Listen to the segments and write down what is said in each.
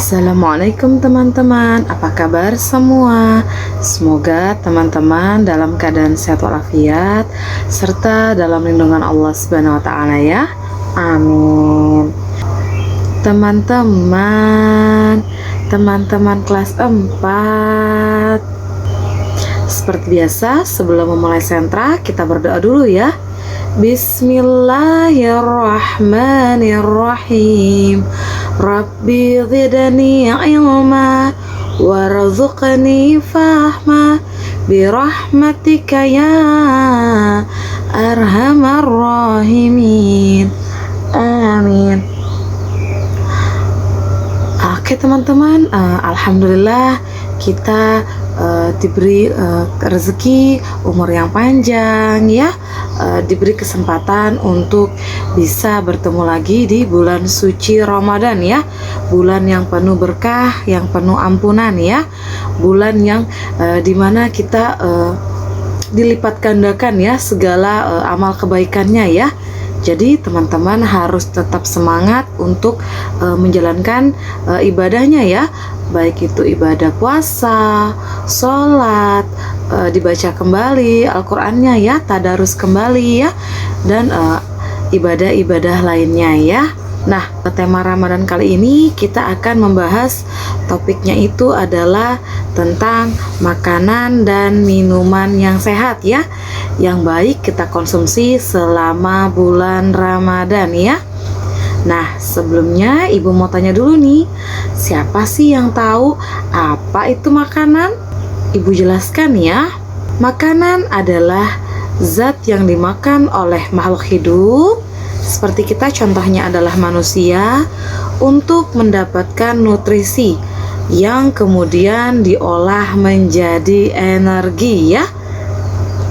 Assalamualaikum teman-teman, apa kabar semua? Semoga teman-teman dalam keadaan sehat walafiat serta dalam lindungan Allah Subhanahu wa taala ya. Amin. Teman-teman kelas 4. Seperti biasa, sebelum memulai sentra, kita berdoa dulu ya. Bismillahirrahmanirrahim. Rabbi zidni ilma warzuqni fahma birahmatika ya arhamar rahimin. Amin. Oke teman-teman, alhamdulillah kita diberi rezeki umur yang panjang ya, diberi kesempatan untuk bisa bertemu lagi di bulan suci Ramadan ya, bulan yang penuh berkah, yang penuh ampunan ya, bulan yang dimana kita dilipat gandakan ya segala amal kebaikannya ya. Jadi teman-teman harus tetap semangat untuk menjalankan ibadahnya ya, baik itu ibadah puasa, sholat, dibaca kembali Al-Qur'annya ya, tadarus kembali ya, dan ibadah-ibadah lainnya ya. Nah, tema Ramadan kali ini kita akan membahas topiknya itu adalah tentang makanan dan minuman yang sehat ya, yang baik kita konsumsi selama bulan Ramadan ya. Nah, sebelumnya Ibu mau tanya dulu nih, siapa sih yang tahu apa itu makanan? Ibu jelaskan ya. Makanan adalah zat yang dimakan oleh makhluk hidup, seperti kita contohnya adalah manusia, untuk mendapatkan nutrisi yang kemudian diolah menjadi energi ya.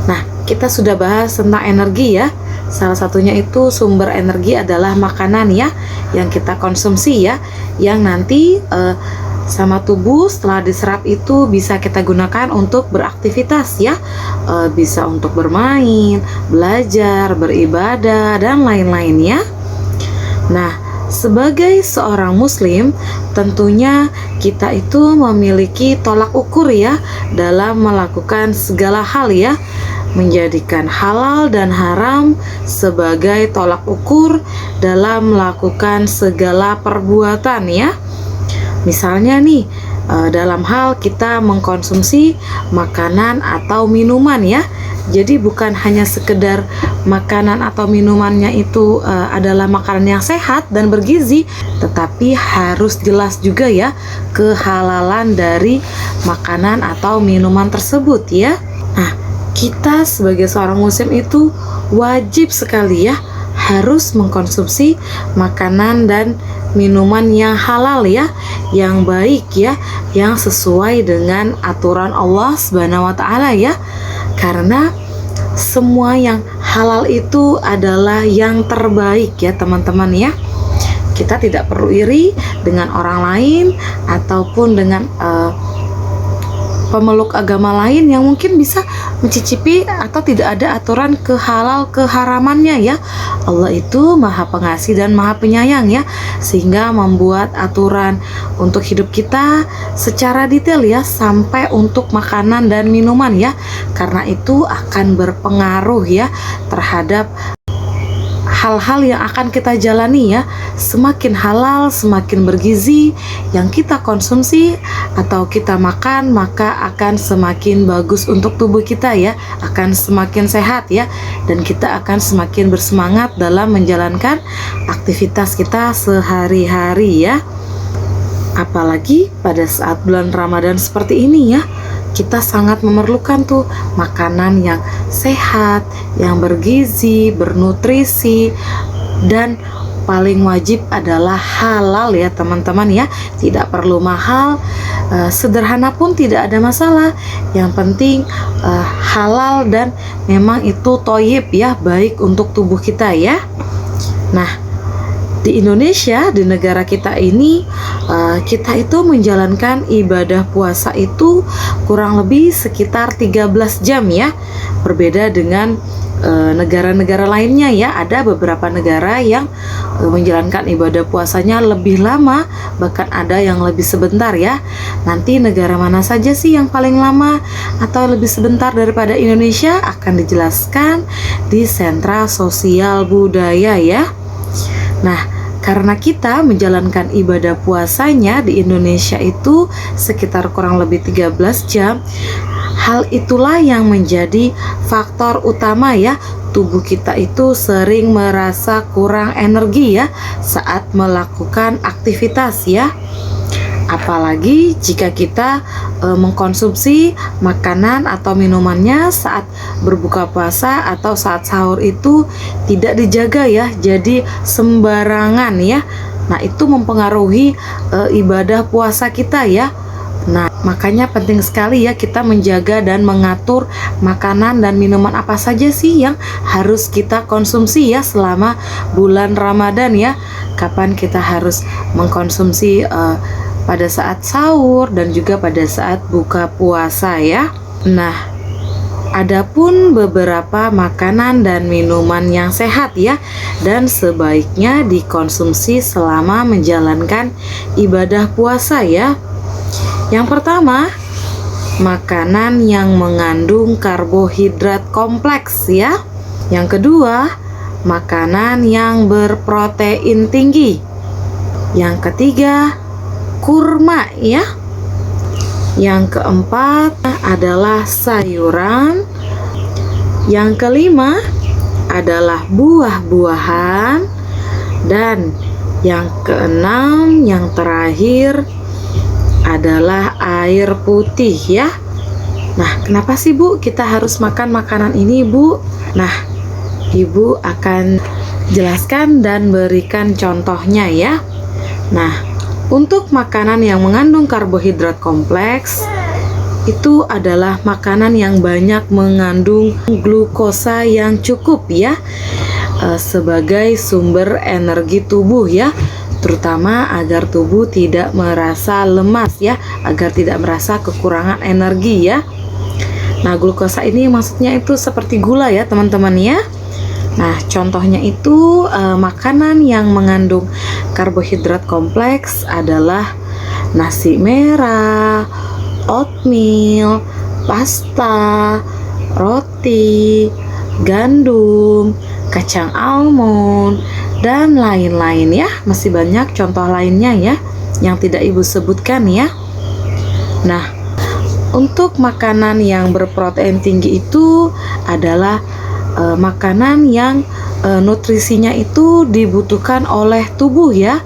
Nah, kita sudah bahas tentang energi ya. Salah satunya itu sumber energi adalah makanan ya, yang kita konsumsi ya, yang nanti sama tubuh setelah diserap itu bisa kita gunakan untuk beraktivitas ya, bisa untuk bermain, belajar, beribadah, dan lain-lain ya. Nah, sebagai seorang muslim tentunya kita itu memiliki tolak ukur ya dalam melakukan segala hal ya, menjadikan halal dan haram sebagai tolak ukur dalam melakukan segala perbuatan ya. Misalnya nih, dalam hal kita mengkonsumsi makanan atau minuman ya. Jadi bukan hanya sekedar makanan atau minumannya itu adalah makanan yang sehat dan bergizi, tetapi harus jelas juga ya kehalalan dari makanan atau minuman tersebut ya. Nah, kita sebagai seorang muslim itu wajib sekali ya harus mengkonsumsi makanan dan minuman yang halal ya, yang baik ya, yang sesuai dengan aturan Allah Subhanahu wa taala ya. Karena semua yang halal itu adalah yang terbaik ya teman-teman ya. Kita tidak perlu iri dengan orang lain ataupun dengan pemeluk agama lain yang mungkin bisa mencicipi atau tidak ada aturan kehalal keharamannya ya. Allah itu Maha Pengasih dan Maha Penyayang ya, sehingga membuat aturan untuk hidup kita secara detail ya, sampai untuk makanan dan minuman ya, karena itu akan berpengaruh ya terhadap hal-hal yang akan kita jalani ya. Semakin halal, semakin bergizi yang kita konsumsi atau kita makan, maka akan semakin bagus untuk tubuh kita ya, akan semakin sehat ya, dan kita akan semakin bersemangat dalam menjalankan aktivitas kita sehari-hari ya. Apalagi pada saat bulan Ramadan seperti ini ya, kita sangat memerlukan tuh makanan yang sehat, yang bergizi, bernutrisi, dan paling wajib adalah halal ya teman-teman ya. Tidak perlu mahal, sederhana pun tidak ada masalah. Yang penting halal dan memang itu thoyyib ya, baik untuk tubuh kita ya. Nah, di Indonesia, di negara kita ini, kita itu menjalankan ibadah puasa itu kurang lebih sekitar 13 jam ya. Berbeda dengan negara-negara lainnya ya. Ada beberapa negara yang menjalankan ibadah puasanya lebih lama, bahkan ada yang lebih sebentar ya. Nanti negara mana saja sih yang paling lama atau lebih sebentar daripada Indonesia akan dijelaskan di sentra sosial budaya ya. Nah, karena kita menjalankan ibadah puasanya di Indonesia itu sekitar kurang lebih 13 jam, hal itulah yang menjadi faktor utama ya. Tubuh kita itu sering merasa kurang energi ya saat melakukan aktivitas ya. Apalagi jika kita mengkonsumsi makanan atau minumannya saat berbuka puasa atau saat sahur itu tidak dijaga ya, jadi sembarangan ya. Nah, itu mempengaruhi ibadah puasa kita ya. Nah, makanya penting sekali ya kita menjaga dan mengatur makanan dan minuman apa saja sih yang harus kita konsumsi ya selama bulan Ramadan ya. Kapan kita harus mengkonsumsi pada saat sahur dan juga pada saat buka puasa ya. Nah, adapun beberapa makanan dan minuman yang sehat ya dan sebaiknya dikonsumsi selama menjalankan ibadah puasa ya. Yang pertama, makanan yang mengandung karbohidrat kompleks ya. Yang kedua, makanan yang berprotein tinggi. Yang ketiga, kurma ya. Yang keempat adalah sayuran. Yang kelima adalah buah-buahan. Dan yang keenam, yang terakhir adalah air putih ya. Nah, kenapa sih Bu kita harus makan makanan ini Bu? Nah, Ibu akan jelaskan dan berikan contohnya ya. Nah, untuk makanan yang mengandung karbohidrat kompleks itu adalah makanan yang banyak mengandung glukosa yang cukup ya, sebagai sumber energi tubuh ya, terutama agar tubuh tidak merasa lemas ya, agar tidak merasa kekurangan energi ya. Nah, glukosa ini maksudnya itu seperti gula ya teman-teman ya. Nah, contohnya itu makanan yang mengandung karbohidrat kompleks adalah nasi merah, oatmeal, pasta, roti, gandum, kacang almond, dan lain-lain ya. Masih banyak contoh lainnya ya yang tidak Ibu sebutkan ya. Nah, untuk makanan yang berprotein tinggi itu adalah makanan yang nutrisinya itu dibutuhkan oleh tubuh ya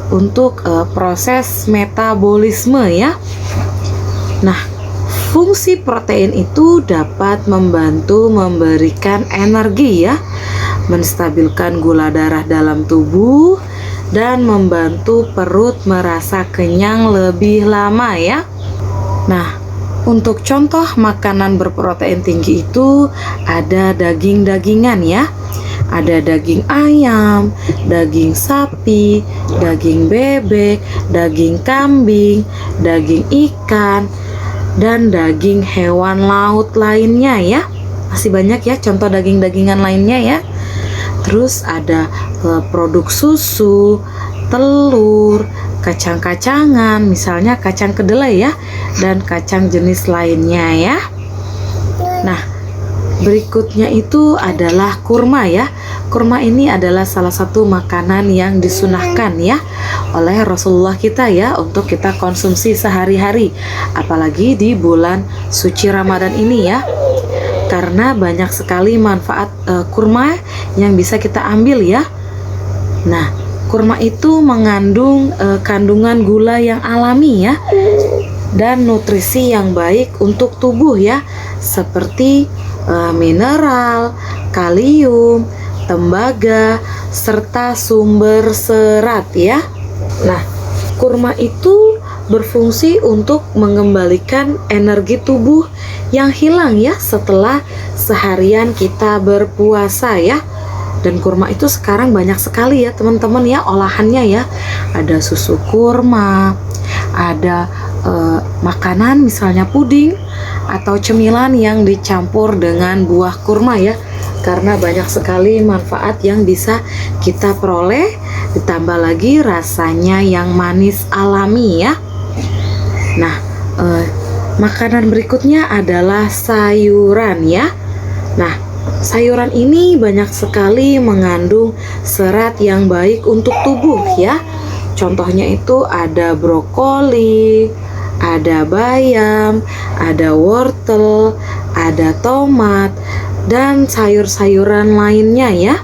untuk proses metabolisme ya. Nah, fungsi protein itu dapat membantu memberikan energi ya, menstabilkan gula darah dalam tubuh, dan membantu perut merasa kenyang lebih lama ya. Nah, untuk contoh makanan berprotein tinggi itu ada daging-dagingan ya. Ada daging ayam, daging sapi, daging bebek, daging kambing, daging ikan, dan daging hewan laut lainnya ya. Masih banyak ya contoh daging-dagingan lainnya ya. Terus ada produk susu, telur, kacang-kacangan, misalnya kacang kedelai ya, dan kacang jenis lainnya ya. Nah, berikutnya itu adalah kurma ya. Kurma ini adalah salah satu makanan yang disunahkan ya oleh Rasulullah kita ya untuk kita konsumsi sehari-hari, apalagi di bulan suci Ramadan ini ya. Karena banyak sekali manfaat kurma yang bisa kita ambil ya. Nah, kurma itu mengandung kandungan gula yang alami ya, dan nutrisi yang baik untuk tubuh ya, seperti mineral, kalium, tembaga, serta sumber serat ya. Nah, kurma itu berfungsi untuk mengembalikan energi tubuh yang hilang ya setelah seharian kita berpuasa ya. Dan kurma itu sekarang banyak sekali ya teman-teman ya olahannya ya. Ada susu kurma, ada makanan misalnya puding atau cemilan yang dicampur dengan buah kurma ya. Karena banyak sekali manfaat yang bisa kita peroleh, ditambah lagi rasanya yang manis alami ya. Nah, makanan berikutnya adalah sayuran ya. Nah, sayuran ini banyak sekali mengandung serat yang baik untuk tubuh ya. Contohnya itu ada brokoli, ada bayam, ada wortel, ada tomat, dan sayur-sayuran lainnya ya.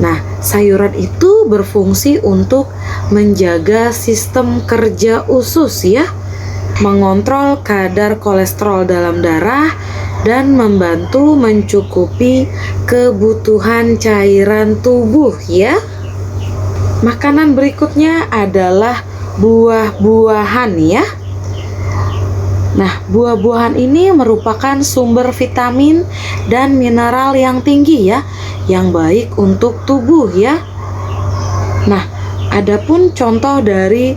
Nah, sayuran itu berfungsi untuk menjaga sistem kerja usus ya, mengontrol kadar kolesterol dalam darah, dan membantu mencukupi kebutuhan cairan tubuh ya. Makanan berikutnya adalah buah-buahan ya. Nah, buah-buahan ini merupakan sumber vitamin dan mineral yang tinggi ya, yang baik untuk tubuh ya. Nah, adapun contoh dari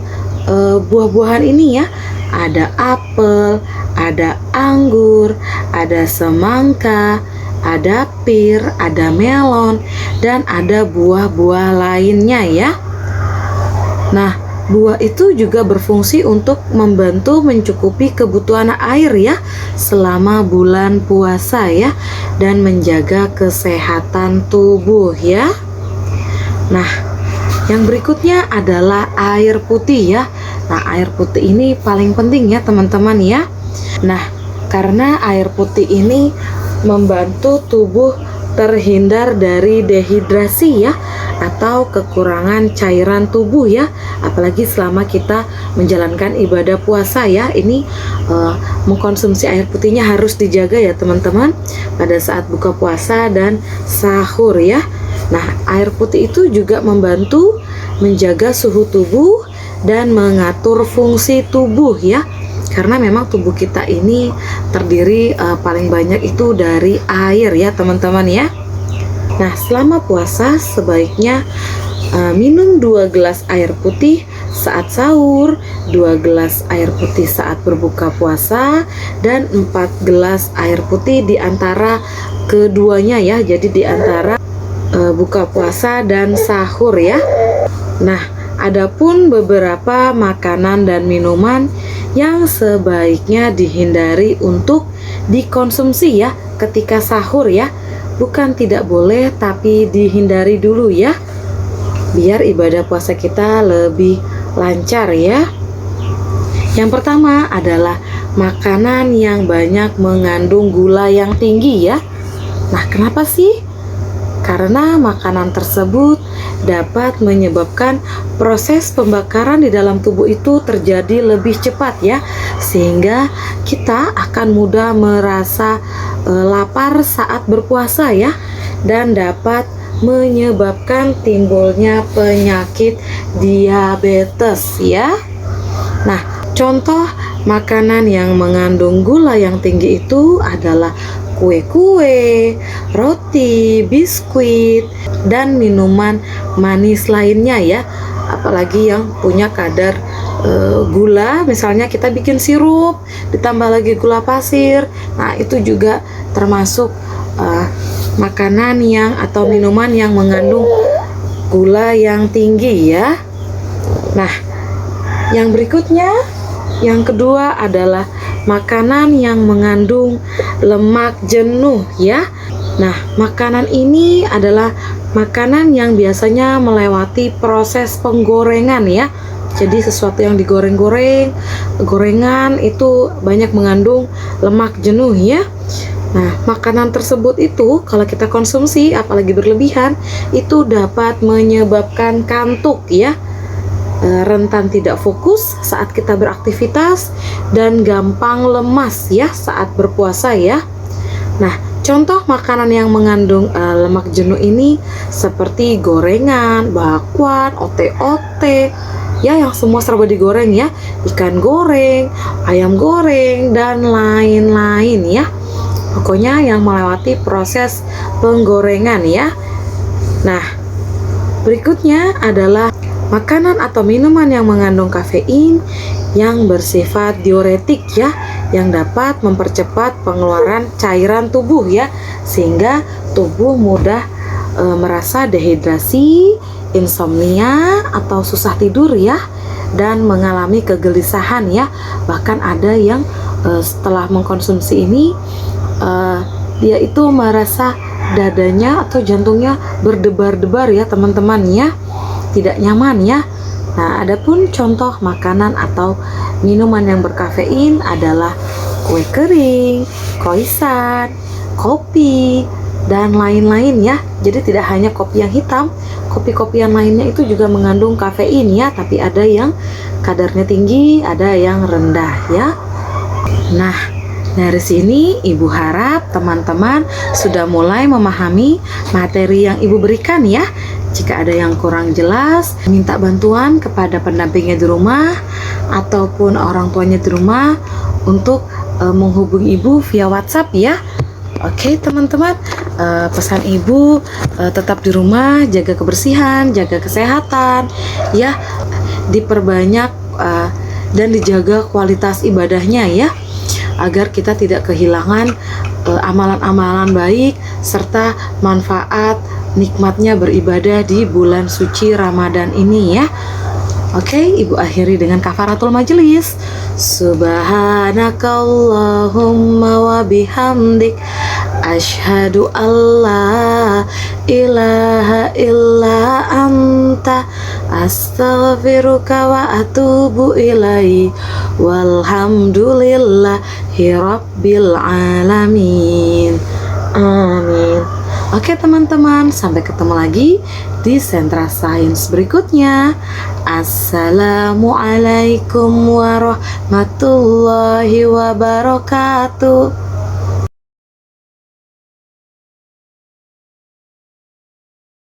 buah-buahan ini ya, ada apel, ada anggur, ada semangka, ada pir, ada melon, dan ada buah-buah lainnya ya. Nah, buah itu juga berfungsi untuk membantu mencukupi kebutuhan air ya selama bulan puasa ya, dan menjaga kesehatan tubuh ya. Nah, yang berikutnya adalah air putih ya. Nah, air putih ini paling penting ya teman-teman ya. Nah, karena air putih ini membantu tubuh terhindar dari dehidrasi ya, atau kekurangan cairan tubuh ya, apalagi selama kita menjalankan ibadah puasa ya. Ini mengkonsumsi air putihnya harus dijaga ya teman-teman pada saat buka puasa dan sahur ya. Nah, air putih itu juga membantu menjaga suhu tubuh dan mengatur fungsi tubuh ya, karena memang tubuh kita ini terdiri paling banyak itu dari air ya teman-teman ya. Nah, selama puasa sebaiknya minum 2 gelas air putih saat sahur, 2 gelas air putih saat berbuka puasa, dan 4 gelas air putih di antara keduanya ya. Jadi di antara buka puasa dan sahur ya. Nah, adapun beberapa makanan dan minuman yang sebaiknya dihindari untuk dikonsumsi ya ketika sahur ya. Bukan tidak boleh, tapi dihindari dulu ya, biar ibadah puasa kita lebih lancar ya. Yang pertama adalah makanan yang banyak mengandung gula yang tinggi ya. Nah, kenapa sih? Karena makanan tersebut dapat menyebabkan proses pembakaran di dalam tubuh itu terjadi lebih cepat ya, sehingga kita akan mudah merasa lapar saat berpuasa ya, dan dapat menyebabkan timbulnya penyakit diabetes ya. Nah, contoh makanan yang mengandung gula yang tinggi itu adalah kue-kue, roti, biskuit, dan minuman manis lainnya ya. Apalagi yang punya kadar gula, misalnya kita bikin sirup ditambah lagi gula pasir. Nah, itu juga termasuk makanan yang atau minuman yang mengandung gula yang tinggi ya. Nah, yang berikutnya, yang kedua adalah makanan yang mengandung lemak jenuh ya. Nah, makanan ini adalah makanan yang biasanya melewati proses penggorengan ya. Jadi sesuatu yang digoreng-goreng, gorengan itu banyak mengandung lemak jenuh ya. Nah, makanan tersebut itu kalau kita konsumsi apalagi berlebihan, itu dapat menyebabkan kantuk ya, rentan tidak fokus saat kita beraktivitas, dan gampang lemas ya saat berpuasa ya. Nah, contoh makanan yang mengandung lemak jenuh ini seperti gorengan, bakwan, ote-ote ya, yang semua serba digoreng ya, ikan goreng, ayam goreng, dan lain-lain ya. Pokoknya yang melewati proses penggorengan ya. Nah, berikutnya adalah makanan atau minuman yang mengandung kafein yang bersifat diuretik ya, yang dapat mempercepat pengeluaran cairan tubuh ya, sehingga tubuh mudah merasa dehidrasi, insomnia atau susah tidur ya, dan mengalami kegelisahan ya. Bahkan ada yang setelah mengkonsumsi ini dia itu merasa dadanya atau jantungnya berdebar-debar ya teman-teman ya, tidak nyaman ya. Nah, adapun contoh makanan atau minuman yang berkafein adalah kue kering, croissant, kopi, dan lain-lain ya. Jadi tidak hanya kopi yang hitam, kopi-kopi yang lainnya itu juga mengandung kafein ya, tapi ada yang kadarnya tinggi, ada yang rendah ya. Nah, dari sini Ibu harap teman-teman sudah mulai memahami materi yang Ibu berikan ya. Jika ada yang kurang jelas, minta bantuan kepada pendampingnya di rumah ataupun orang tuanya di rumah untuk menghubungi Ibu via WhatsApp ya. Oke teman-teman, pesan Ibu tetap di rumah, jaga kebersihan, jaga kesehatan ya, diperbanyak dan dijaga kualitas ibadahnya ya, agar kita tidak kehilangan amalan-amalan baik serta manfaat nikmatnya beribadah di bulan suci Ramadan ini ya. Oke, Ibu akhiri dengan kafaratul majelis. Subhanakallahumma wa bihamdik, asyhadu alla ilaha illa anta, astaghfiruka wa atubu ilaihi, walhamdulillahi rabbil alamin. Amin. Oke teman-teman, sampai ketemu lagi di Sentra Sains berikutnya. Assalamualaikum warahmatullahi wabarakatuh.